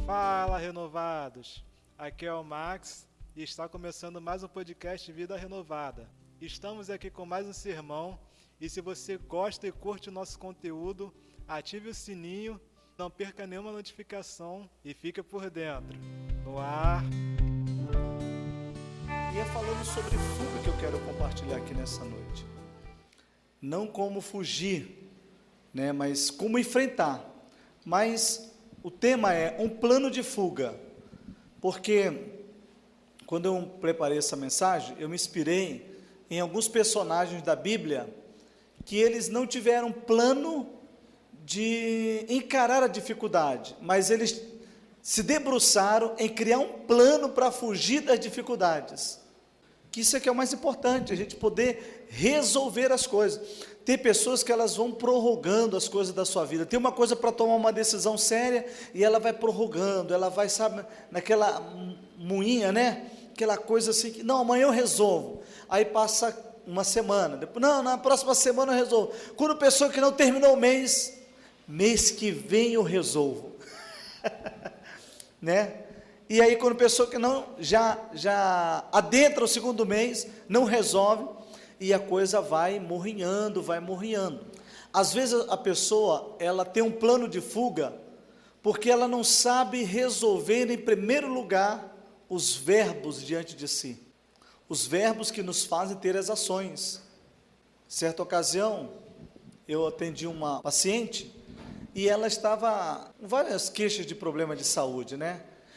Fala, renovados! Aqui é o Max e está começando mais um podcast Vida Renovada. Estamos aqui com mais um sermão e se você gosta e curte o nosso conteúdo, ative o sininho, não perca nenhuma notificação e fique por dentro. No ar. E é falando sobre fuga que eu quero compartilhar aqui nessa noite. Não como fugir, mas como enfrentar. Mas o tema é um plano de fuga. Porque quando eu preparei essa mensagem, eu me inspirei em alguns personagens da Bíblia que eles não tiveram plano de encarar a dificuldade, mas eles se debruçaram em criar um plano para fugir das dificuldades. Que isso é que é o mais importante, a gente poder resolver as coisas. Tem pessoas que elas vão prorrogando as coisas da sua vida. Tem uma coisa para tomar uma decisão séria e ela vai prorrogando, ela vai, sabe, naquela moinha, aquela coisa assim, que, não, amanhã eu resolvo. Aí passa uma semana, depois, não, na próxima semana eu resolvo. Quando a pessoa que não terminou o mês que vem eu resolvo. E aí quando a pessoa que não, já adentra o segundo mês, não resolve, e a coisa vai morrinhando. Às vezes a pessoa, ela tem um plano de fuga, porque ela não sabe resolver em primeiro lugar os verbos diante de si, os verbos que nos fazem ter as ações. Certa ocasião, eu atendi uma paciente, e ela estava com várias queixas de problema de saúde,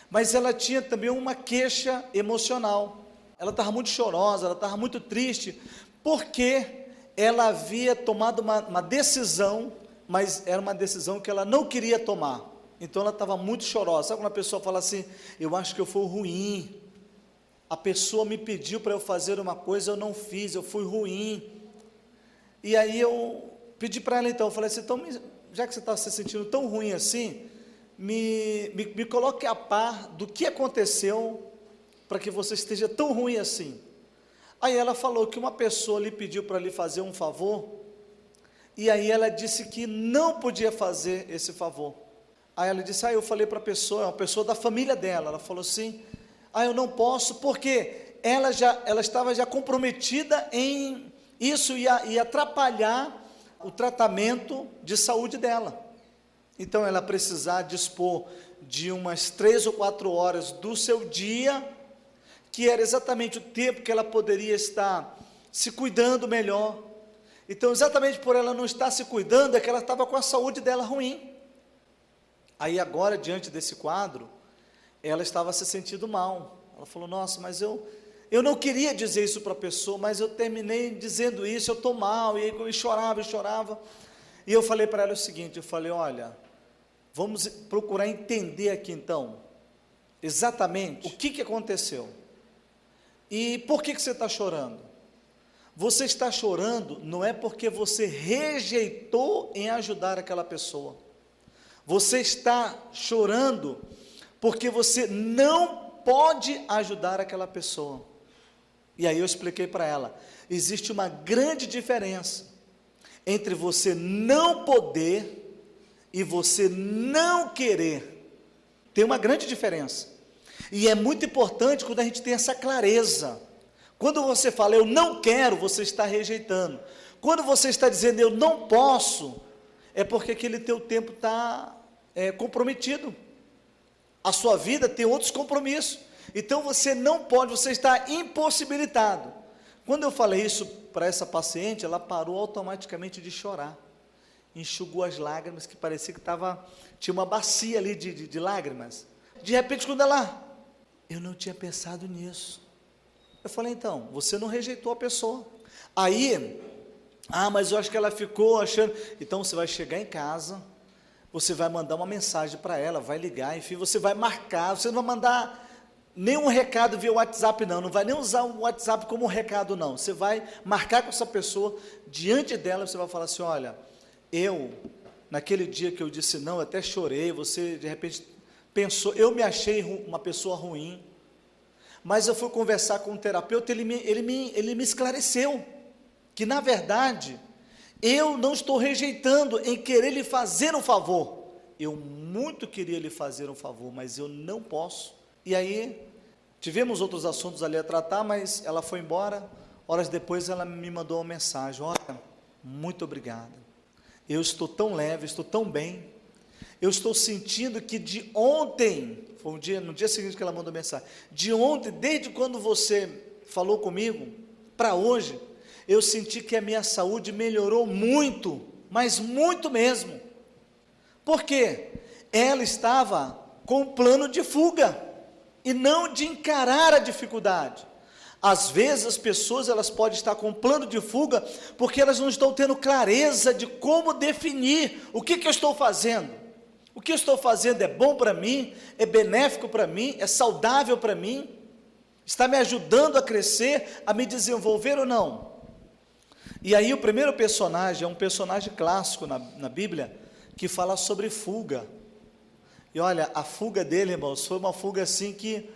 mas ela tinha também uma queixa emocional, ela estava muito chorosa, ela estava muito triste, porque ela havia tomado uma decisão, mas era uma decisão que ela não queria tomar, então ela estava muito chorosa. Sabe quando a pessoa fala assim, eu acho que eu fui ruim, a pessoa me pediu para eu fazer uma coisa, eu não fiz, eu fui ruim, e aí eu pedi para ela então, eu falei assim, então, já que você está se sentindo tão ruim assim, me coloque a par do que aconteceu para que você esteja tão ruim assim. Aí ela falou que uma pessoa lhe pediu para lhe fazer um favor, e aí ela disse que não podia fazer esse favor. Aí ela disse, eu falei para a pessoa, é uma pessoa da família dela, ela falou assim, eu não posso, porque ela estava já comprometida em isso, ia atrapalhar o tratamento de saúde dela. Então ela precisar dispor de umas 3 ou 4 horas do seu dia, que era exatamente o tempo que ela poderia estar se cuidando melhor. Então exatamente por ela não estar se cuidando, é que ela estava com a saúde dela ruim. Aí agora, diante desse quadro, ela estava se sentindo mal. Ela falou, nossa, mas eu não queria dizer isso para a pessoa, mas eu terminei dizendo isso, eu estou mal, e aí eu chorava, e eu falei para ela o seguinte, eu falei, olha, vamos procurar entender aqui então, exatamente o que aconteceu, e por que você está chorando? Você está chorando não é porque você rejeitou em ajudar aquela pessoa, você está chorando porque você não pode ajudar aquela pessoa. E aí eu expliquei para ela, existe uma grande diferença entre você não poder e você não querer. Tem uma grande diferença, e é muito importante quando a gente tem essa clareza. Quando você fala eu não quero, você está rejeitando. Quando você está dizendo eu não posso, é porque aquele teu tempo está comprometido, a sua vida tem outros compromissos, então você não pode, você está impossibilitado. Quando eu falei isso para essa paciente, ela parou automaticamente de chorar, enxugou as lágrimas, que parecia que tinha uma bacia ali de lágrimas. De repente, quando eu não tinha pensado nisso. Eu falei, então, você não rejeitou a pessoa. Aí, mas eu acho que ela ficou achando, então você vai chegar em casa, você vai mandar uma mensagem para ela, vai ligar, enfim, você vai marcar, você não vai mandar nenhum recado via WhatsApp não vai nem usar o WhatsApp como recado não, você vai marcar com essa pessoa, diante dela você vai falar assim, olha, naquele dia que eu disse não, eu até chorei, você de repente pensou, eu me achei uma pessoa ruim, mas eu fui conversar com um terapeuta, ele me esclareceu, que na verdade, eu não estou rejeitando em querer lhe fazer um favor, eu muito queria lhe fazer um favor, mas eu não posso. E aí, tivemos outros assuntos ali a tratar, mas ela foi embora. Horas depois ela me mandou uma mensagem: olha, muito obrigada, eu estou tão leve, estou tão bem, eu estou sentindo que de ontem, foi no dia seguinte que ela mandou mensagem, de ontem, desde quando você falou comigo, para hoje, eu senti que a minha saúde melhorou muito, mas muito mesmo. Por quê? Ela estava com um plano de fuga, e não de encarar a dificuldade. Às vezes as pessoas, elas podem estar com um plano de fuga, porque elas não estão tendo clareza de como definir o que eu estou fazendo. O que eu estou fazendo é bom para mim, é benéfico para mim, é saudável para mim, está me ajudando a crescer, a me desenvolver ou não? E aí o primeiro personagem é um personagem clássico na Bíblia, que fala sobre fuga. E olha, a fuga dele, irmãos, foi uma fuga assim que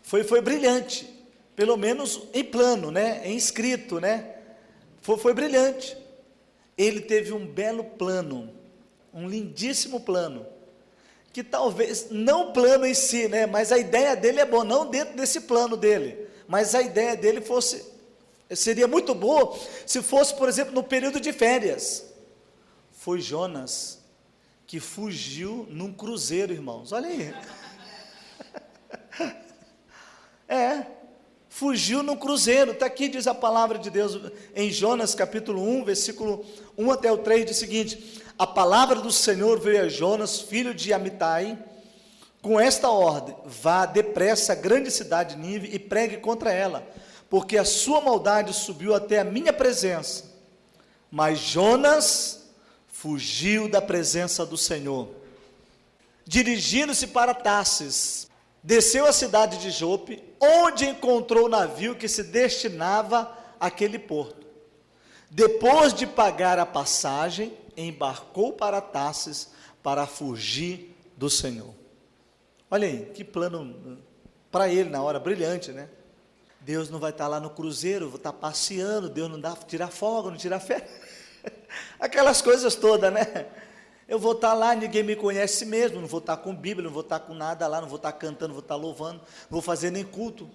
foi brilhante, pelo menos em plano, né, em escrito, né, foi brilhante. Ele teve um belo plano, um lindíssimo plano, que talvez, não o plano em si, né, mas a ideia dele é boa, não dentro desse plano dele, mas a ideia dele seria muito boa, se fosse, por exemplo, no período de férias. Foi Jonas, que fugiu num cruzeiro, irmãos, olha aí, fugiu num cruzeiro. Está aqui, diz a palavra de Deus, em Jonas capítulo 1, versículo 1 até o 3, diz o seguinte: a palavra do Senhor veio a Jonas, filho de Amitai, com esta ordem: vá depressa à grande cidade de Nínive e pregue contra ela, porque a sua maldade subiu até a minha presença. Mas Jonas fugiu da presença do Senhor, dirigindo-se para Tarsis, desceu à cidade de Jope, onde encontrou o navio que se destinava àquele porto. Depois de pagar a passagem, embarcou para Tarsis para fugir do Senhor. Olha aí, que plano para ele na hora, brilhante, né? Deus não vai estar lá no cruzeiro, vou estar passeando, Deus não dá tirar folga, não tirar férias, aquelas coisas todas, né? Eu vou estar lá, ninguém me conhece mesmo, não vou estar com Bíblia, não vou estar com nada lá, não vou estar cantando, não vou estar louvando, não vou fazer nem culto.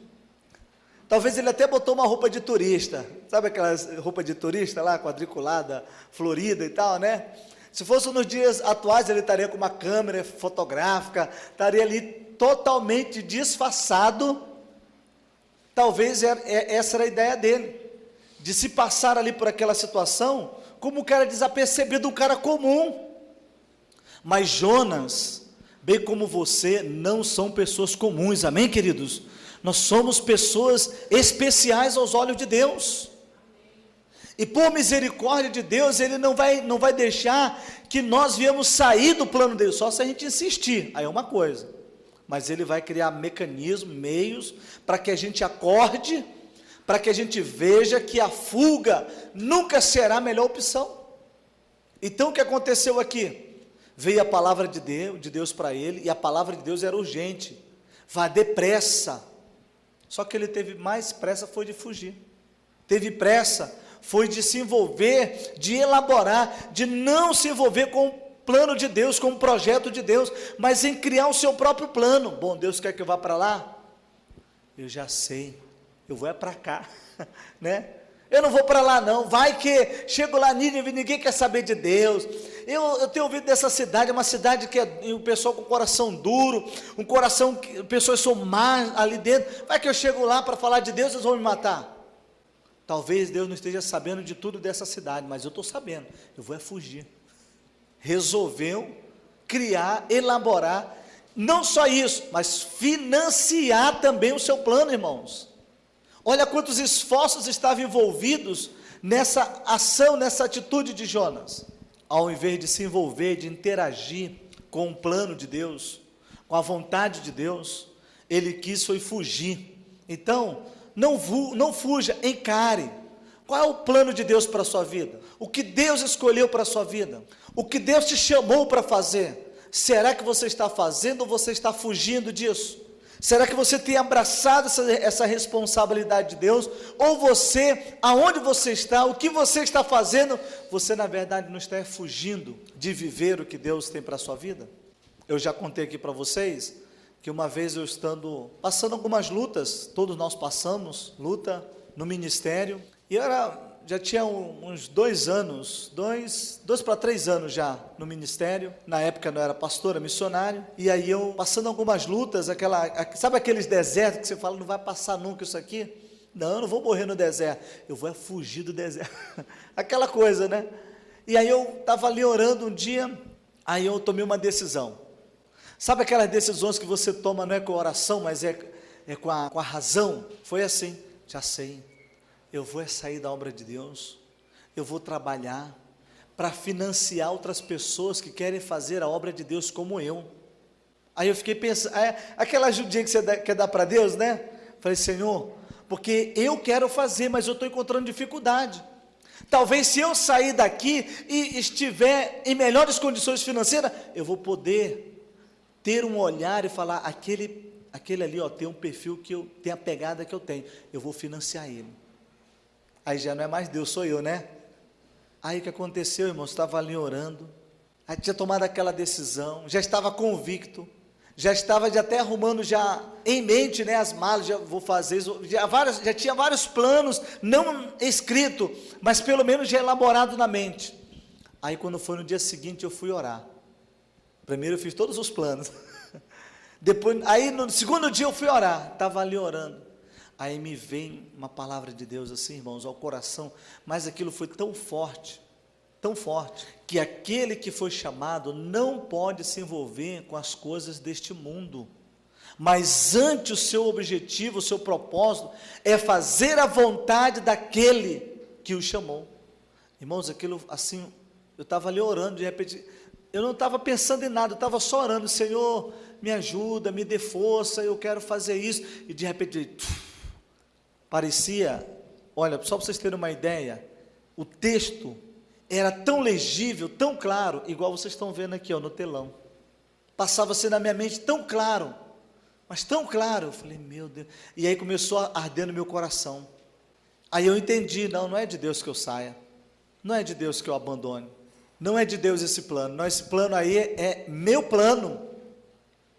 Talvez ele até botou uma roupa de turista, sabe aquelas roupas de turista lá, quadriculada, florida e tal, né? Se fosse nos dias atuais, ele estaria com uma câmera fotográfica, estaria ali totalmente disfarçado. Talvez essa era a ideia dele, de se passar ali por aquela situação, como um cara desapercebido, um cara comum. Mas Jonas, bem como você, não são pessoas comuns, amém, queridos? Nós somos pessoas especiais aos olhos de Deus, e por misericórdia de Deus, Ele não vai deixar que nós viemos sair do plano dele, só se a gente insistir, aí é uma coisa, mas Ele vai criar mecanismos, meios, para que a gente acorde, para que a gente veja que a fuga nunca será a melhor opção. Então o que aconteceu aqui? Veio a palavra de Deus para ele, e a palavra de Deus era urgente: vá depressa. Só que ele teve mais pressa, foi de fugir, teve pressa, foi de se envolver, de elaborar, de não se envolver com o plano de Deus, com o projeto de Deus, mas em criar o seu próprio plano. Bom, Deus quer que eu vá para lá? Eu já sei, eu vou é para cá, né? Eu não vou para lá não, vai que chego lá, Nínive, ninguém quer saber de Deus. Eu tenho ouvido dessa cidade, é uma cidade que é um pessoal com coração duro, um coração que pessoas são más ali dentro, vai que eu chego lá para falar de Deus, eles vão me matar. Talvez Deus não esteja sabendo de tudo dessa cidade, mas eu estou sabendo, eu vou é fugir. Resolveu criar, elaborar, não só isso, mas financiar também o seu plano, irmãos. Olha quantos esforços estavam envolvidos nessa ação, nessa atitude de Jonas. Ao invés de se envolver, de interagir com o plano de Deus, com a vontade de Deus, ele quis foi fugir. Então, não fuja, encare. Qual é o plano de Deus para a sua vida? O que Deus escolheu para a sua vida? O que Deus te chamou para fazer? Será que você está fazendo ou você está fugindo disso? Será que você tem abraçado essa responsabilidade de Deus? Ou você, aonde você está, o que você está fazendo, você na verdade não está fugindo de viver o que Deus tem para a sua vida? Eu já contei aqui para vocês, que uma vez eu passando algumas lutas, todos nós passamos, luta no ministério, e já tinha uns 2 anos, 2 para 3 anos já no ministério. Na época não era pastor, era missionário. E aí eu passando algumas lutas, sabe aqueles desertos que você fala, não vai passar nunca isso aqui? Não, eu não vou morrer no deserto, eu vou fugir do deserto. Aquela coisa, né? E aí eu estava ali orando um dia, aí eu tomei uma decisão. Sabe aquelas decisões que você toma, não é com a oração, mas é com a razão? Foi assim, já sei. Eu vou sair da obra de Deus, eu vou trabalhar para financiar outras pessoas que querem fazer a obra de Deus como eu. Aí eu fiquei pensando, aquela ajudinha que você quer dar para Deus, né? Falei, Senhor, porque eu quero fazer, mas eu estou encontrando dificuldade. Talvez se eu sair daqui e estiver em melhores condições financeiras, eu vou poder ter um olhar e falar, aquele ali, tem um perfil tem a pegada que eu tenho, eu vou financiar ele. Aí já não é mais Deus, sou eu, né? Aí o que aconteceu, irmãos? Estava ali orando, aí tinha tomado aquela decisão, já estava convicto, já estava até arrumando já em mente, né, as malas, já vou fazer isso, já tinha vários planos, não escrito, mas pelo menos já elaborado na mente. Aí quando foi no dia seguinte eu fui orar. Primeiro eu fiz todos os planos, depois, aí no segundo dia eu fui orar, estava ali orando. Aí me vem uma palavra de Deus assim, irmãos, ao coração, mas aquilo foi tão forte, que aquele que foi chamado não pode se envolver com as coisas deste mundo, mas antes o seu objetivo, o seu propósito, é fazer a vontade daquele que o chamou. Irmãos, aquilo assim, eu estava ali orando, de repente, eu não estava pensando em nada, eu estava só orando, Senhor, me ajuda, me dê força, eu quero fazer isso, e de repente, parecia, olha, só para vocês terem uma ideia, o texto era tão legível, tão claro, igual vocês estão vendo aqui, no telão. Passava-se na minha mente tão claro, mas tão claro. Eu falei, meu Deus. E aí começou a arder no meu coração. Aí eu entendi, não é de Deus que eu saia, não é de Deus que eu abandone, não é de Deus esse plano, não, esse plano aí é meu plano.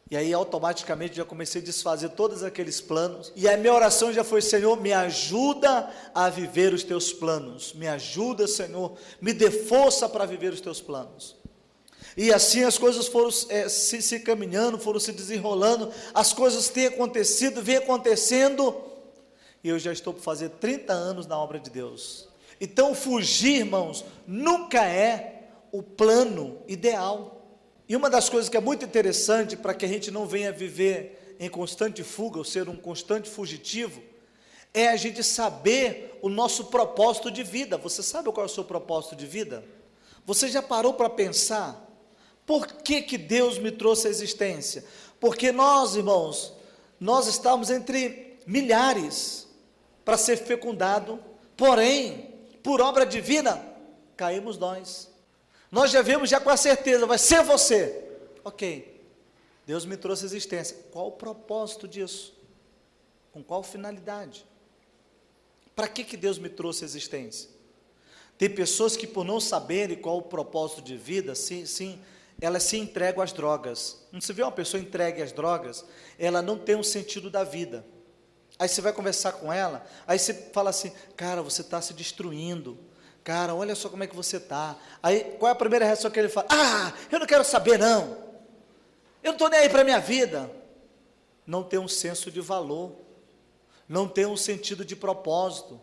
E aí automaticamente já comecei a desfazer todos aqueles planos, e a minha oração já foi, Senhor, me ajuda a viver os teus planos, me ajuda, Senhor, me dê força para viver os teus planos. E assim as coisas foram se caminhando, foram se desenrolando, as coisas têm acontecido, vem acontecendo, e eu já estou por fazer 30 anos na obra de Deus. Então fugir, irmãos, nunca é o plano ideal. E uma das coisas que é muito interessante, para que a gente não venha viver em constante fuga, ou ser um constante fugitivo, é a gente saber o nosso propósito de vida. Você sabe qual é o seu propósito de vida? Você já parou para pensar, por que Deus me trouxe à existência? Porque nós, irmãos, nós estamos entre milhares para ser fecundado, porém, por obra divina, caímos nós. Nós já vemos já com a certeza, vai ser você. Ok, Deus me trouxe à existência. Qual o propósito disso? Com qual finalidade? Para que Deus me trouxe à existência? Tem pessoas que por não saberem qual o propósito de vida, elas se entregam às drogas. Não se vê uma pessoa entregue às drogas, ela não tem um sentido da vida. Aí você vai conversar com ela, aí você fala assim, cara, você está se destruindo. Cara, olha só como é que você está. Aí, qual é a primeira reação que ele fala? Eu não quero saber não. Eu não estou nem aí para a minha vida. Não tem um senso de valor. Não tem um sentido de propósito.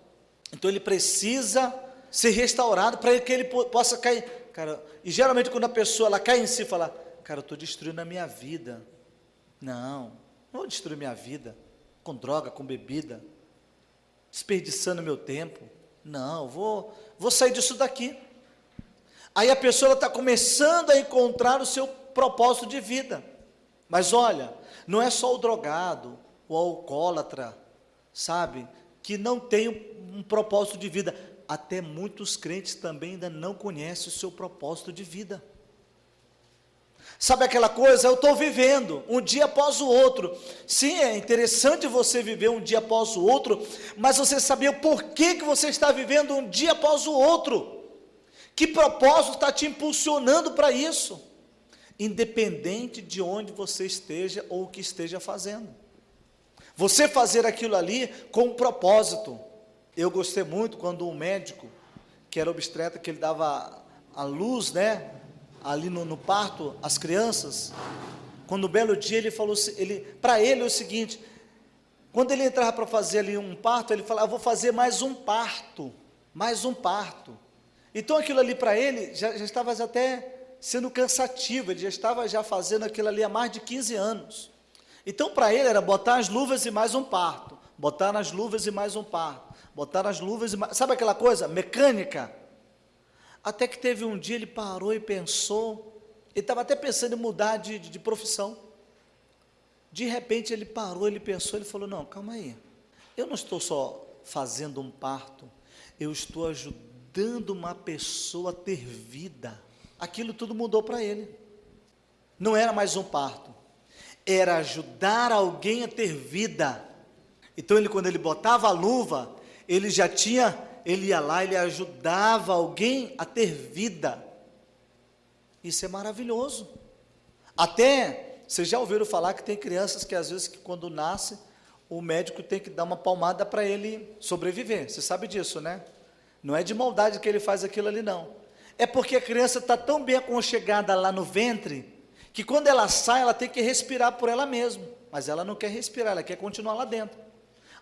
Então ele precisa ser restaurado para que ele possa cair. Cara, e geralmente quando a pessoa ela cai em si e fala, cara, eu estou destruindo a minha vida. Não vou destruir minha vida com droga, com bebida, desperdiçando meu tempo. Não, vou sair disso daqui. Aí a pessoa está começando a encontrar o seu propósito de vida. Mas olha, não é só o drogado, o alcoólatra, sabe, que não tem um propósito de vida. Até muitos crentes também ainda não conhecem o seu propósito de vida. Sabe aquela coisa? Eu estou vivendo um dia após o outro. Sim, é interessante você viver um dia após o outro, mas você saber o porquê que você está vivendo um dia após o outro. Que propósito está te impulsionando para isso? Independente de onde você esteja ou o que esteja fazendo. Você fazer aquilo ali com um propósito. Eu gostei muito quando um médico, que era obstetra, que ele dava a luz, né, ali no parto, as crianças, quando um belo dia ele falou, para ele é o seguinte, quando ele entrava para fazer ali um parto, ele falava, vou fazer mais um parto. Então aquilo ali para ele, já estava até sendo cansativo, ele já estava fazendo aquilo ali há mais de 15 anos. Então para ele era botar as luvas e mais um parto, botar nas luvas e mais um parto, botar as luvas e mais, sabe aquela coisa, mecânica? Até que teve um dia ele parou e pensou, ele estava até pensando em mudar de profissão. De repente ele parou, ele pensou, ele falou, não, calma aí, eu não estou só fazendo um parto, eu estou ajudando uma pessoa a ter vida. Aquilo tudo mudou para ele. Não era mais um parto, era ajudar alguém a ter vida. Então ele, quando ele botava a luva, ele ia lá, ele ajudava alguém a ter vida. Isso é maravilhoso. Até, vocês já ouviram falar que tem crianças que às vezes, que quando nasce, o médico tem que dar uma palmada para ele sobreviver. Você sabe disso, né? Não é de maldade que ele faz aquilo ali, não. É porque a criança está tão bem aconchegada lá no ventre, que quando ela sai, ela tem que respirar por ela mesma. Mas ela não quer respirar, ela quer continuar lá dentro.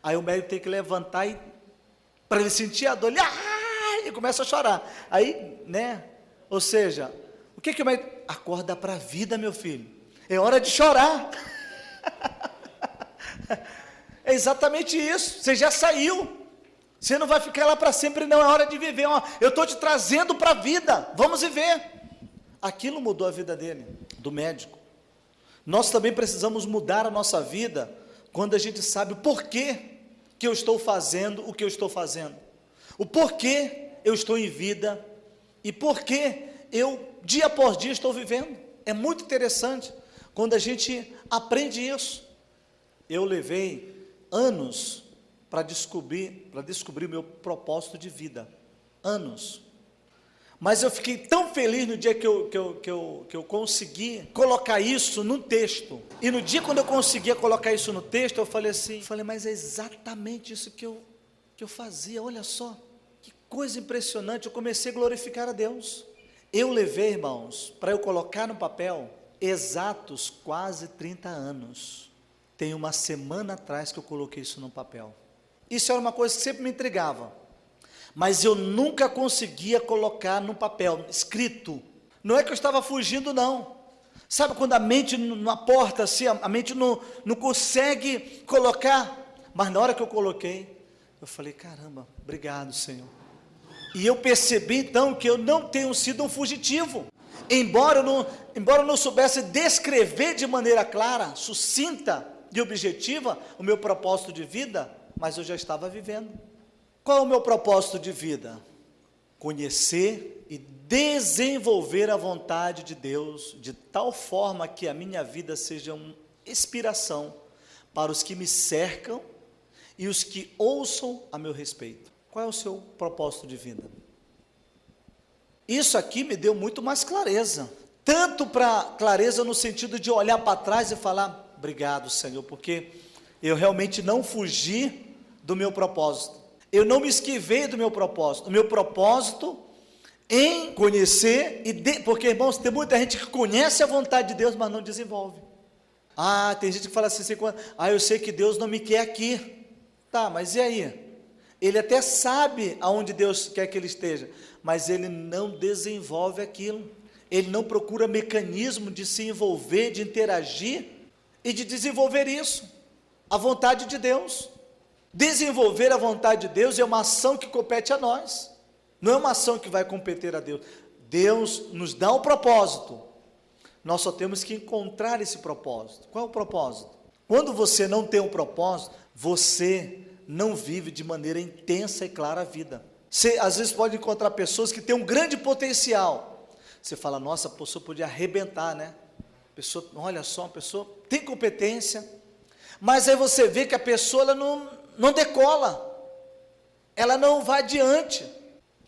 Aí o médico tem que levantar e, para ele sentir a dor, ele começa a chorar. Aí, né? Ou seja, o que o médico... Acorda para a vida, meu filho. É hora de chorar. É exatamente isso. Você já saiu. Você não vai ficar lá para sempre, não, é hora de viver. Eu estou te trazendo para a vida, vamos viver. Aquilo mudou a vida dele, do médico. Nós também precisamos mudar a nossa vida, quando a gente sabe o porquê que eu estou fazendo o que eu estou fazendo. O porquê eu estou em vida, e porquê eu, dia após dia, estou vivendo. É muito interessante, quando a gente aprende isso. Eu levei anos para descobrir o meu propósito de vida, anos, mas eu fiquei tão feliz no dia que eu consegui colocar isso no texto, e no dia quando eu conseguia colocar isso no texto, eu falei assim, mas é exatamente isso que eu fazia, olha só, que coisa impressionante, eu comecei a glorificar a Deus. Eu levei, irmãos, para eu colocar no papel, exatos quase 30 anos, tem uma semana atrás que eu coloquei isso no papel. Isso era uma coisa que sempre me intrigava, mas eu nunca conseguia colocar no papel, escrito. Não é que eu estava fugindo, não. Sabe quando a mente não aporta assim, a mente não consegue colocar, mas na hora que eu coloquei, eu falei, caramba, obrigado, Senhor. E eu percebi então que eu não tenho sido um fugitivo, embora eu não soubesse descrever de maneira clara, sucinta e objetiva o meu propósito de vida, mas eu já estava vivendo. Qual é o meu propósito de vida? Conhecer e desenvolver a vontade de Deus, de tal forma que a minha vida seja uma inspiração para os que me cercam e os que ouçam a meu respeito. Qual é o seu propósito de vida? Isso aqui me deu muito mais clareza, tanto para clareza no sentido de olhar para trás e falar, obrigado, Senhor, porque eu realmente não fugi do meu propósito, eu não me esquivei do meu propósito, o meu propósito em conhecer, porque, irmãos, tem muita gente que conhece a vontade de Deus, mas não desenvolve. Tem gente que fala assim, eu sei que Deus não me quer aqui, tá, mas e aí? Ele até sabe aonde Deus quer que ele esteja, mas ele não desenvolve aquilo, ele não procura mecanismo de se envolver, de interagir e de desenvolver isso, a vontade de Deus. Desenvolver a vontade de Deus é uma ação que compete a nós, não é uma ação que vai competir a Deus. Deus nos dá um propósito, nós só temos que encontrar esse propósito. Qual é o propósito? Quando você não tem um propósito, você não vive de maneira intensa e clara a vida. Você às vezes pode encontrar pessoas que têm um grande potencial, você fala, nossa, a pessoa podia arrebentar, né? pessoa, olha só, uma pessoa tem competência, mas aí você vê que a pessoa ela não decola, ela não vai adiante.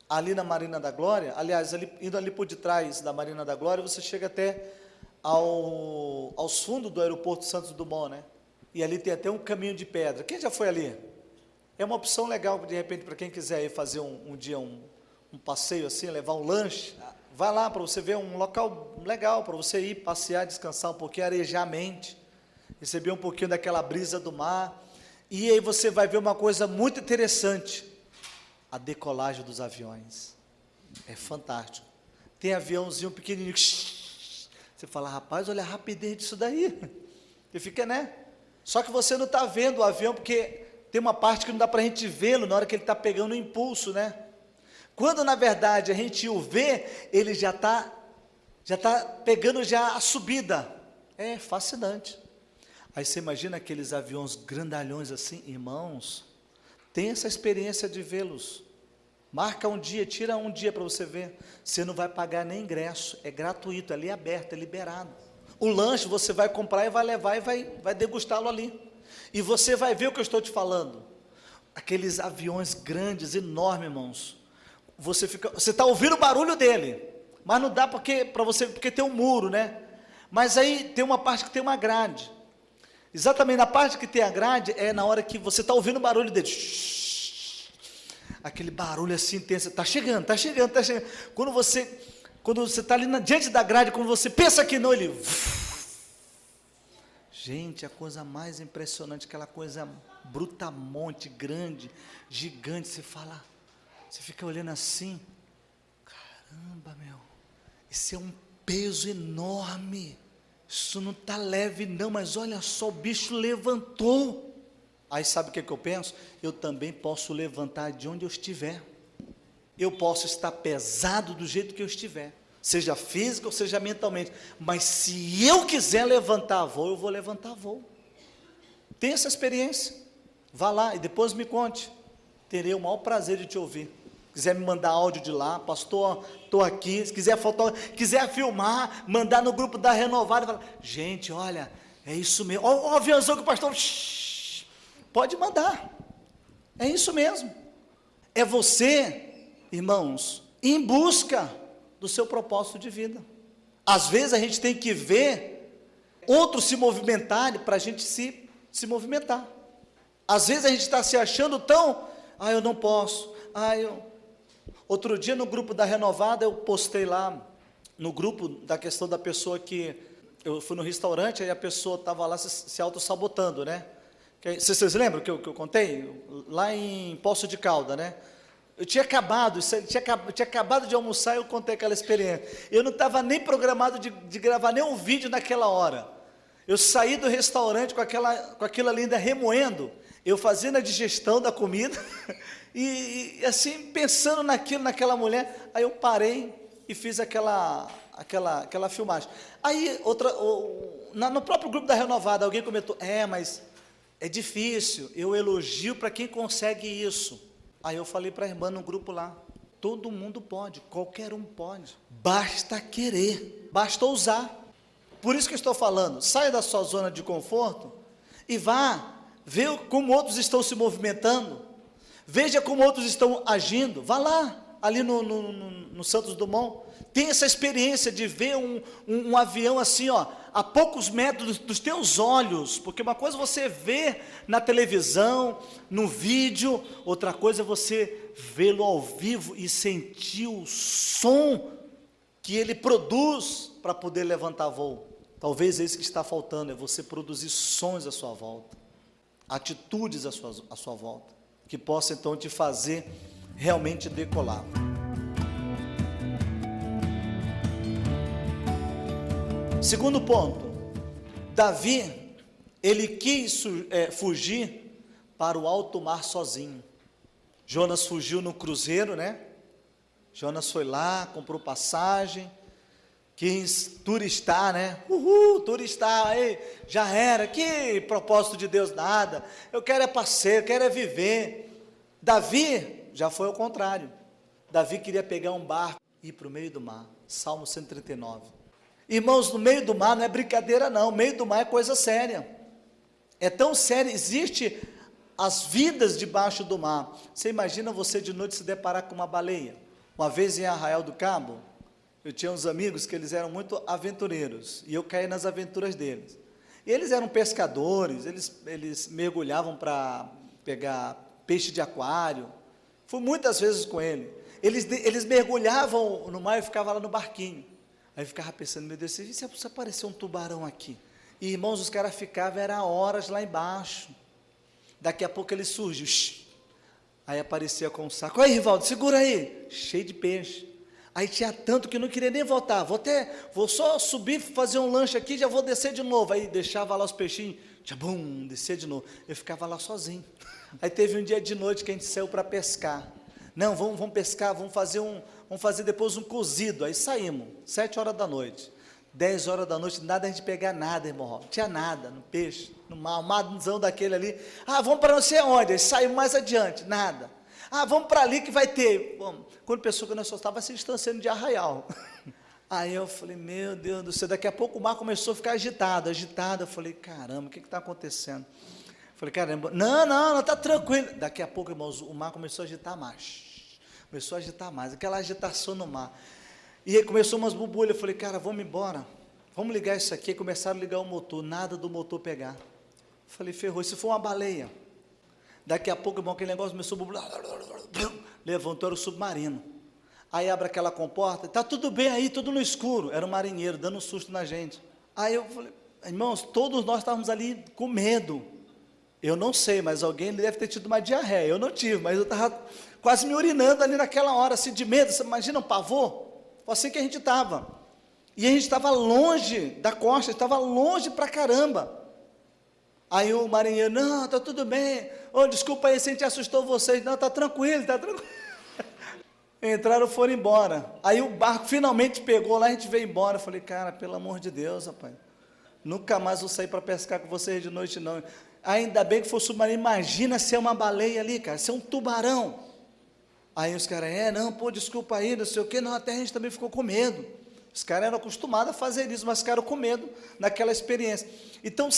Ali na Marina da Glória, aliás, indo ali por detrás da Marina da Glória, você chega até aos fundos do aeroporto Santos Dumont, né? E ali tem até um caminho de pedra. Quem já foi ali? É uma opção legal, de repente, para quem quiser ir fazer um dia um passeio assim, levar um lanche, vai lá para você ver um local legal, para você ir passear, descansar um pouquinho, arejar a mente, receber um pouquinho daquela brisa do mar, e aí você vai ver uma coisa muito interessante, a decolagem dos aviões, é fantástico, tem aviãozinho pequenininho, você fala, rapaz, olha a rapidez disso daí, e fica, né, só que você não está vendo o avião, porque tem uma parte que não dá para a gente vê-lo, na hora que ele está pegando o impulso, né, quando na verdade a gente o vê, ele já está pegando já a subida, é fascinante. Aí você imagina aqueles aviões grandalhões assim, irmãos, tem essa experiência de vê-los, marca um dia, tira um dia para você ver, você não vai pagar nem ingresso, é gratuito, ali é aberto, é liberado, o lanche você vai comprar e vai levar e vai degustá-lo ali, e você vai ver o que eu estou te falando, aqueles aviões grandes, enormes, irmãos, você está ouvindo o barulho dele, mas não dá para você, porque tem um muro, né, mas aí tem uma parte que tem uma grade, exatamente na parte que tem a grade, é na hora que você está ouvindo o barulho dele, aquele barulho assim intenso, está chegando, quando você está ali diante da grade, quando você pensa que não, ele, gente, a coisa mais impressionante, aquela coisa brutamonte, grande, gigante, você fica olhando assim, caramba, meu, isso é um peso enorme, isso não está leve não, mas olha só, o bicho levantou, aí sabe o que eu penso? Eu também posso levantar de onde eu estiver, eu posso estar pesado do jeito que eu estiver, seja física ou seja mentalmente, mas se eu quiser levantar voo, eu vou levantar voo, tem essa experiência, vá lá e depois me conte, terei o maior prazer de te ouvir. Quiser me mandar áudio de lá, pastor, estou aqui, se quiser quiser filmar, mandar no grupo da Renovada, falar, gente, olha, é isso mesmo, olha o aviãozão que o pastor, pode mandar, é isso mesmo, é você, irmãos, em busca do seu propósito de vida, às vezes a gente tem que ver outros se movimentarem, para a gente se movimentar, às vezes a gente está se achando tão, eu não posso, outro dia no grupo da Renovada, eu postei lá, no grupo da questão da pessoa que, eu fui no restaurante, aí a pessoa estava lá se auto-sabotando, né, vocês lembram que eu contei? Lá em Poço de Calda, né, eu tinha acabado de almoçar e eu contei aquela experiência, eu não estava nem programado de gravar nenhum vídeo naquela hora, eu saí do restaurante com aquilo ali ainda remoendo, eu fazendo a digestão da comida, e assim, pensando naquela mulher, aí eu parei e fiz aquela filmagem. Aí, no próprio grupo da Renovada, alguém comentou, mas é difícil, eu elogio para quem consegue isso. Aí eu falei para a irmã no grupo lá, todo mundo pode, qualquer um pode, basta querer, basta ousar. Por isso que eu estou falando, saia da sua zona de conforto e vá ver como outros estão se movimentando, veja como outros estão agindo, vá lá, ali no Santos Dumont, tem essa experiência de ver um avião assim, a poucos metros dos teus olhos, porque uma coisa é você ver na televisão, no vídeo, outra coisa é você vê-lo ao vivo e sentir o som que ele produz para poder levantar voo. Talvez é isso que está faltando, é você produzir sons à sua volta, atitudes à sua volta, que possa então te fazer realmente decolar. Segundo ponto, Davi, ele quis fugir para o alto mar sozinho. Jonas fugiu no cruzeiro, né? Jonas foi lá, comprou passagem, quis turistar, né? Turistar, aí, já era, que propósito de Deus nada, eu quero passeio, eu quero viver. Davi já foi ao contrário, Davi queria pegar um barco e ir para o meio do mar, Salmo 139, Irmãos, no meio do mar não é brincadeira não, no meio do mar é coisa séria. É tão sério, existe as vidas debaixo do mar. Você imagina você de noite se deparar com uma baleia? Uma vez em Arraial do Cabo, eu tinha uns amigos que eles eram muito aventureiros, e eu caí nas aventuras deles. E eles eram pescadores, eles mergulhavam para pegar peixe de aquário. Fui muitas vezes com ele. Eles mergulhavam no mar e ficavam lá no barquinho. Aí eu ficava pensando, meu Deus, e se aparecer um tubarão aqui? E, irmãos, os caras ficavam, era horas lá embaixo. Daqui a pouco ele surge. Aí aparecia com um saco. Aí, Rivaldo, segura aí. Cheio de peixe. Aí tinha tanto que não queria nem voltar. Vou só subir, fazer um lanche aqui, já vou descer de novo. Aí deixava lá os peixinhos, tchabum, descia de novo. Eu ficava lá sozinho. Aí teve um dia de noite que a gente saiu para pescar. Não, vamos pescar, vamos fazer depois um cozido. Aí saímos, 7 horas da noite. 10 horas da noite, nada a gente pegar nada, irmão. Não tinha nada no peixe, no mar, um marzão daquele ali. Vamos para não sei onde. Aí saímos mais adiante, nada. Vamos para ali que vai ter. Bom, quando pensou que nós só estava se distanciando de Arraial. Aí eu falei, meu Deus do céu, daqui a pouco o mar começou a ficar agitado. Eu falei, caramba, o que está acontecendo? Falei, caramba, não, está tranquilo. Daqui a pouco, irmãos, o mar começou a agitar mais. Aquela agitação no mar. E aí começou umas borbulhas. Eu falei, cara, vamos embora. Vamos ligar isso aqui. Começaram a ligar o motor, nada do motor pegar. Eu falei, ferrou, se for uma baleia. Daqui a pouco, irmão, aquele negócio começou a borbulhar. Levantou, era o submarino. Aí abre aquela comporta, está tudo bem aí, tudo no escuro. Era um marinheiro, dando um susto na gente. Aí eu falei, irmãos, todos nós estávamos ali com medo. Eu não sei, mas alguém deve ter tido uma diarreia. Eu não tive, mas eu estava quase me urinando ali naquela hora, assim, de medo. Você imagina um pavor? Foi assim que a gente estava. E a gente estava longe da costa, estava longe pra caramba. Aí o marinheiro, não, está tudo bem. Desculpa aí se a gente assustou vocês. Não, está tranquilo. Entraram, foram embora. Aí o barco finalmente pegou lá, a gente veio embora. Eu falei, cara, pelo amor de Deus, rapaz, nunca mais vou sair para pescar com vocês de noite, não. Ainda bem que foi submarino. Imagina se é uma baleia ali, cara, se é um tubarão. Aí os caras, desculpa aí, não sei o quê. Não, até a gente também ficou com medo. Os caras eram acostumados a fazer isso, mas ficaram com medo naquela experiência. Então,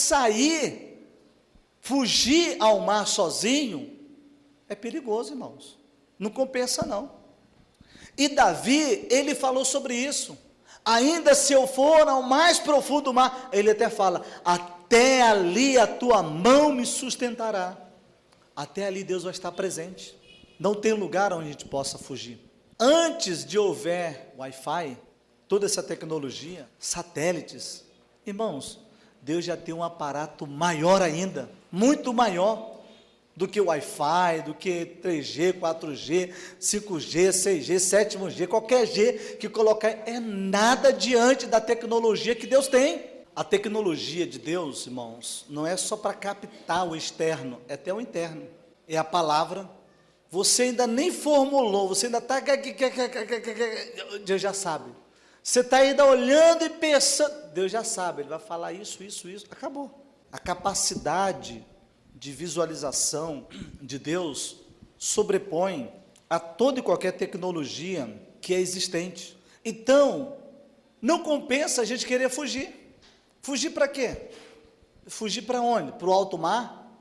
fugir ao mar sozinho, é perigoso, irmãos. Não compensa, não. E Davi, ele falou sobre isso. Ainda se eu for ao mais profundo do mar, ele até fala, até ali a tua mão me sustentará. Até ali Deus vai estar presente. Não tem lugar onde a gente possa fugir. Antes de houver Wi-Fi, toda essa tecnologia, satélites, irmãos, Deus já tem um aparato maior ainda, muito maior do que o Wi-Fi, do que 3G, 4G, 5G, 6G, 7G, qualquer G que colocar, é nada diante da tecnologia que Deus tem. A tecnologia de Deus, irmãos, não é só para captar o externo, é até o interno. É a palavra. Você ainda nem formulou, você ainda está... Deus já sabe. Você está ainda olhando e pensando, Deus já sabe, Ele vai falar isso, acabou. A capacidade de visualização de Deus sobrepõe a toda e qualquer tecnologia que é existente. Então, não compensa a gente querer fugir. Fugir para quê? Fugir para onde? Para o alto mar?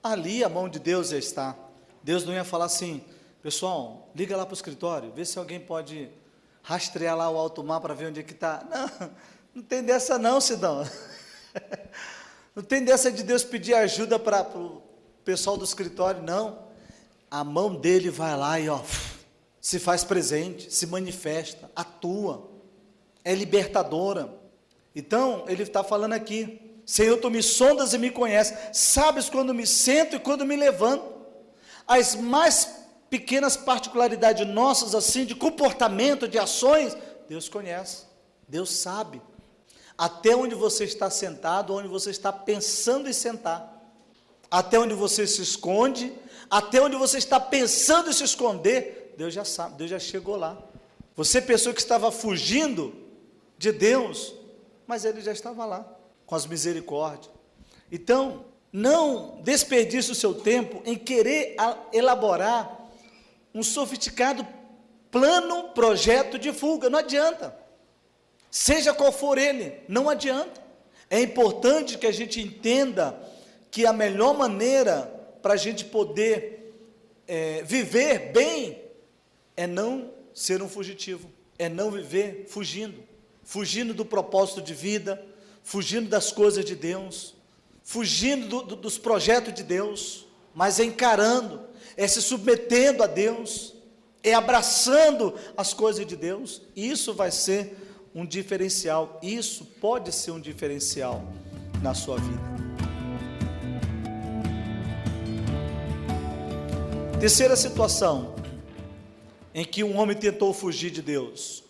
Ali a mão de Deus já está. Deus não ia falar assim, pessoal, liga lá para o escritório, vê se alguém pode rastrear lá o alto mar para ver onde é que está. Não tem dessa não, Sidão. Não tem dessa de Deus pedir ajuda para o pessoal do escritório, não. A mão dele vai lá e se faz presente, se manifesta, atua, é libertadora. Então, ele está falando aqui, Senhor, tu me sondas e me conheces, sabes quando me sento e quando me levanto. As mais pequenas particularidades nossas, assim, de comportamento, de ações, Deus conhece, Deus sabe. Até onde você está sentado, onde você está pensando em sentar, até onde você se esconde, até onde você está pensando em se esconder, Deus já sabe, Deus já chegou lá. Você pensou que estava fugindo de Deus, mas Ele já estava lá, com as misericórdias. Então, não desperdice o seu tempo em querer elaborar um sofisticado plano, projeto de fuga, não adianta. seja qual for ele, não adianta. É importante que a gente entenda que a melhor maneira para a gente poder viver bem é não ser um fugitivo, é não viver fugindo do propósito de vida, fugindo das coisas de Deus, fugindo dos projetos de Deus, mas encarando, se submetendo a Deus, abraçando as coisas de Deus. Isso vai ser um diferencial, isso pode ser um diferencial na sua vida. Terceira situação em que um homem tentou fugir de Deus,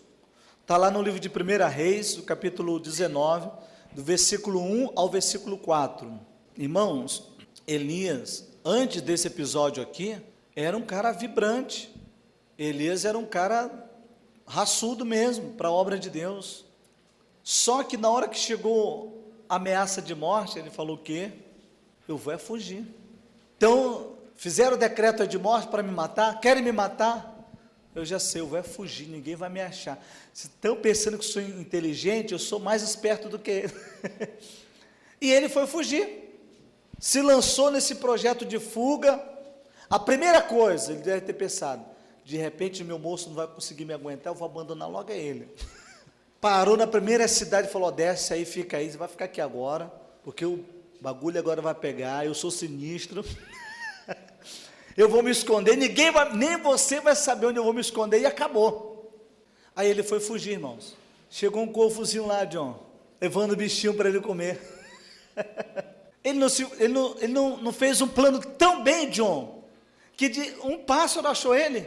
está lá no livro de 1 Reis, no capítulo 19, do versículo 1 ao versículo 4. Irmãos, Elias, antes desse episódio aqui, era um cara vibrante. Elias era um cara raçudo mesmo, para a obra de Deus. Só que na hora que chegou a ameaça de morte, ele falou o quê? Eu vou fugir. Então, fizeram o decreto de morte para me matar, querem me matar? Eu já sei, eu vou fugir, ninguém vai me achar. Se estão pensando que sou inteligente, eu sou mais esperto do que ele. E ele foi fugir, se lançou nesse projeto de fuga. A primeira coisa, ele deve ter pensado, de repente meu moço não vai conseguir me aguentar, eu vou abandonar logo ele. Parou na primeira cidade e falou, desce aí, fica aí, você vai ficar aqui agora, porque o bagulho agora vai pegar, eu sou sinistro, eu vou me esconder, nem você vai saber onde eu vou me esconder, e acabou. Aí ele foi fugir, irmãos. Chegou um corvozinho lá, John, levando o bichinho para ele comer. Ele não fez um plano tão bem, John, que um pássaro achou ele,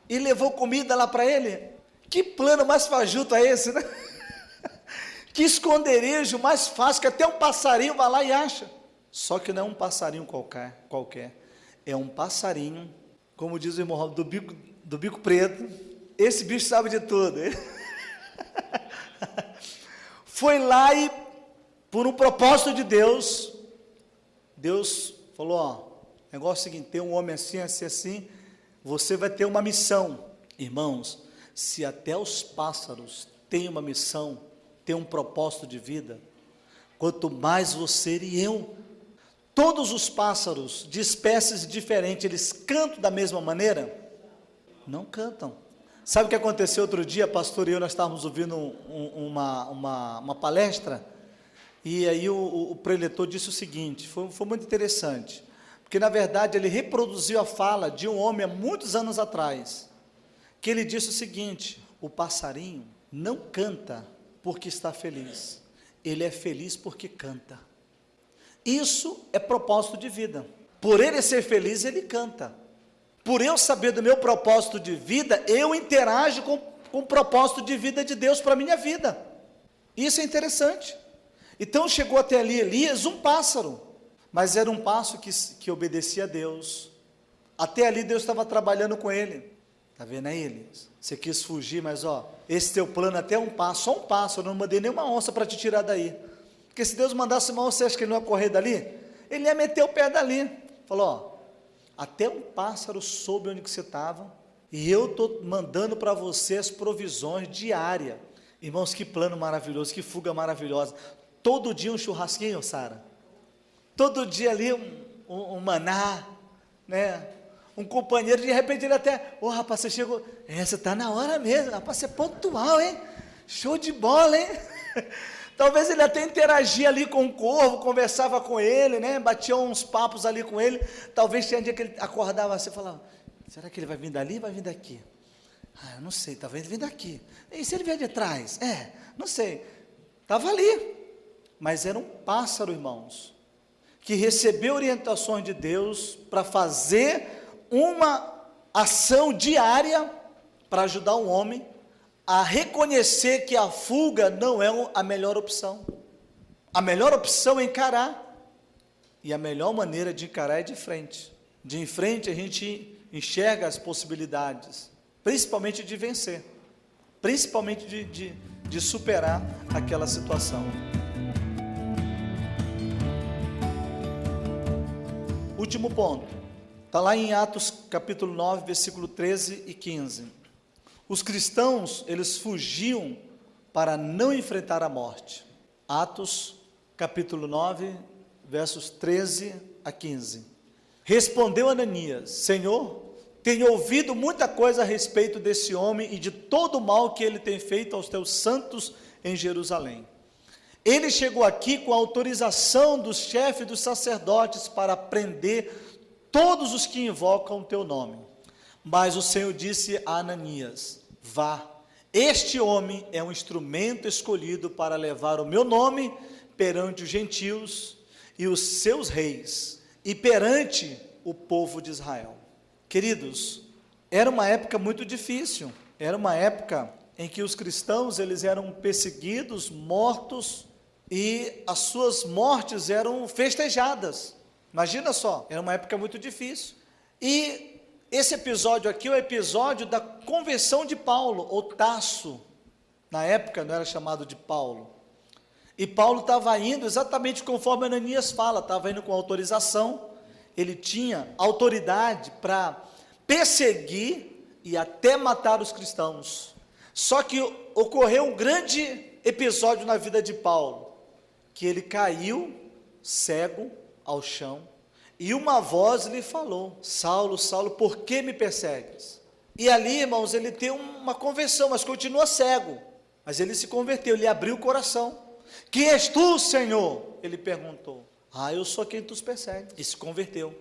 e levou comida lá para ele. Que plano mais fajuto é esse, né? Que esconderijo mais fácil, que até um passarinho vai lá e acha. Só que não é um passarinho qualquer. É um passarinho, como diz o irmão, do bico preto. Esse bicho sabe de tudo. Foi lá e, por um propósito de Deus, Deus falou, ó, negócio é o seguinte, tem um homem assim, assim, assim, você vai ter uma missão. Irmãos, se até os pássaros têm uma missão, têm um propósito de vida, quanto mais você e eu. Todos os pássaros de espécies diferentes, eles cantam da mesma maneira? Não cantam. Sabe o que aconteceu outro dia? Pastor e eu, nós estávamos ouvindo uma palestra, e aí o preletor disse o seguinte, foi muito interessante, porque na verdade ele reproduziu a fala de um homem há muitos anos atrás, que ele disse o seguinte, o passarinho não canta porque está feliz, ele é feliz porque canta. Isso é propósito de vida. Por ele ser feliz, ele canta. Por eu saber do meu propósito de vida, eu interajo com o propósito de vida de Deus para a minha vida. Isso é interessante. Então chegou até ali Elias, um pássaro, mas era um pássaro que obedecia a Deus. Até ali Deus estava trabalhando com ele. Está vendo aí, Elias? Você quis fugir, mas esse teu plano até um pássaro, só um pássaro, eu não mandei nenhuma onça para te tirar daí. Porque se Deus mandasse uma onça, você acha que ele não ia correr dali? Ele ia meter o pé dali. Falou, até um pássaro soube onde que você estava, e eu estou mandando para você as provisões diárias. Irmãos, que plano maravilhoso, que fuga maravilhosa. Todo dia um churrasquinho, Sara. Todo dia ali um maná, né? Um companheiro, de repente ele até, rapaz, você chegou, você está na hora mesmo, rapaz, você é pontual, hein? Show de bola, hein? Talvez ele até interagia ali com o corvo, conversava com ele, né? Batia uns papos ali com ele. Talvez tinha um dia que ele acordava assim e falava, será que ele vai vir dali ou vai vir daqui? Eu não sei, talvez ele venha daqui. E se ele vier de trás? Não sei. Estava ali. Mas era um pássaro, irmãos, que recebeu orientações de Deus para fazer uma ação diária para ajudar o homem a reconhecer que a fuga não é a melhor opção. A melhor opção é encarar, e a melhor maneira de encarar é de frente. De em frente a gente enxerga as possibilidades, principalmente de vencer, principalmente de superar aquela situação. Último ponto, está lá em Atos capítulo 9, versículo 13 e 15. Os cristãos, eles fugiam para não enfrentar a morte. Atos, capítulo 9, versos 13 a 15. Respondeu Ananias: Senhor, tenho ouvido muita coisa a respeito desse homem e de todo o mal que ele tem feito aos teus santos em Jerusalém. Ele chegou aqui com a autorização dos chefes dos sacerdotes para prender todos os que invocam o teu nome. Mas o Senhor disse a Ananias: vá, este homem é um instrumento escolhido para levar o meu nome perante os gentios e os seus reis, e perante o povo de Israel. Queridos, era uma época muito difícil, era uma época em que os cristãos eles eram perseguidos, mortos, e as suas mortes eram festejadas. Imagina só, era uma época muito difícil. E esse episódio aqui é o episódio da conversão de Paulo, ou Tasso, na época não era chamado de Paulo. E Paulo estava indo exatamente conforme Ananias fala, estava indo com autorização, ele tinha autoridade para perseguir e até matar os cristãos. Só que ocorreu um grande episódio na vida de Paulo, que ele caiu cego ao chão, e uma voz lhe falou: Saulo, Saulo, por que me persegues? E ali, irmãos, ele tem uma conversão, mas continua cego, mas ele se converteu, ele abriu o coração. Quem és tu, Senhor? Ele perguntou. Eu sou quem tu persegues. E se converteu.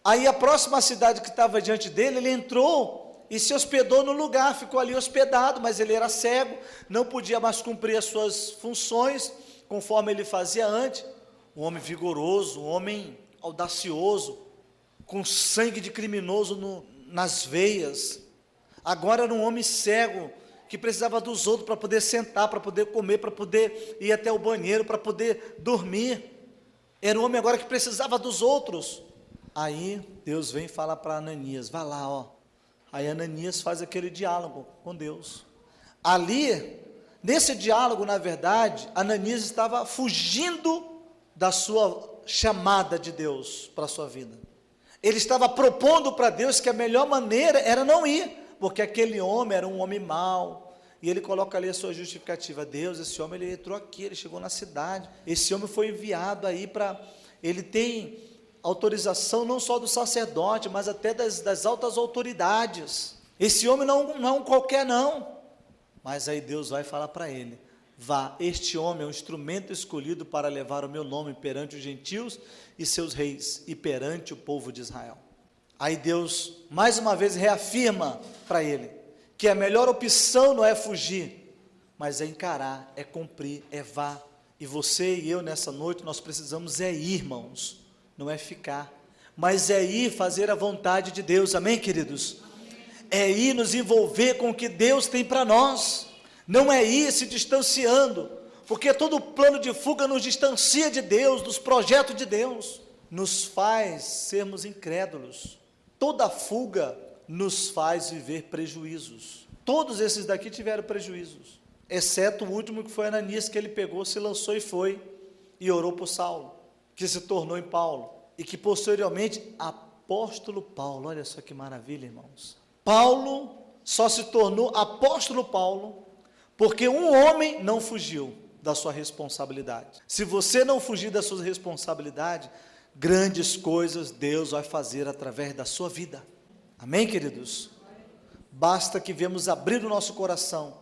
Aí a próxima cidade que estava diante dele, ele entrou e se hospedou no lugar, ficou ali hospedado, mas ele era cego, não podia mais cumprir as suas funções, conforme ele fazia antes. Um homem vigoroso, um homem audacioso, com sangue de criminoso nas veias. Agora era um homem cego, que precisava dos outros para poder sentar, para poder comer, para poder ir até o banheiro, para poder dormir. Era um homem agora que precisava dos outros. Aí Deus vem falar para Ananias: vai lá, ó. Aí Ananias faz aquele diálogo com Deus. Ali, nesse diálogo, na verdade, Ananias estava fugindo da sua chamada de Deus para a sua vida. Ele estava propondo para Deus que a melhor maneira era não ir, porque aquele homem era um homem mau, e ele coloca ali a sua justificativa: Deus, esse homem ele entrou aqui, ele chegou na cidade, esse homem foi enviado aí para, ele tem autorização não só do sacerdote, mas até das altas autoridades, esse homem não é um qualquer não. Mas aí Deus vai falar para ele: vá, este homem é um instrumento escolhido para levar o meu nome perante os gentios e seus reis, e perante o povo de Israel. Aí Deus, mais uma vez, reafirma para ele, que a melhor opção não é fugir, mas é encarar, é cumprir, é vá. E você e eu, nessa noite, nós precisamos ir, irmãos, não é ficar, mas é ir fazer a vontade de Deus, amém, queridos? É ir nos envolver com o que Deus tem para nós, não é ir se distanciando, porque todo plano de fuga nos distancia de Deus, dos projetos de Deus, nos faz sermos incrédulos. Toda fuga nos faz viver prejuízos. Todos esses daqui tiveram prejuízos, exceto o último, que foi Ananias, que ele pegou, se lançou e foi, e orou por Saulo, que se tornou em Paulo, e que posteriormente, apóstolo Paulo. Olha só que maravilha, irmãos. Paulo só se tornou apóstolo Paulo, porque um homem não fugiu da sua responsabilidade. Se você não fugir da sua responsabilidade, grandes coisas Deus vai fazer através da sua vida, amém, queridos? Basta que venhamos abrir o nosso coração,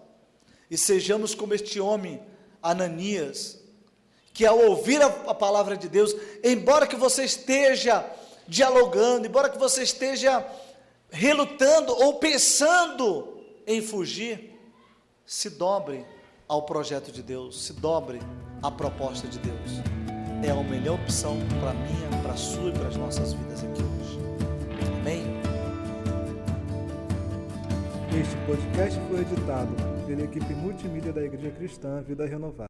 e sejamos como este homem, Ananias, que ao ouvir a palavra de Deus, embora que você esteja dialogando, embora que você esteja relutando, ou pensando em fugir, se dobre ao projeto de Deus, se dobre à proposta de Deus. É a melhor opção para a minha, para a sua e para as nossas vidas aqui hoje. Amém? Este podcast foi editado pela equipe multimídia da Igreja Cristã Vida Renovada.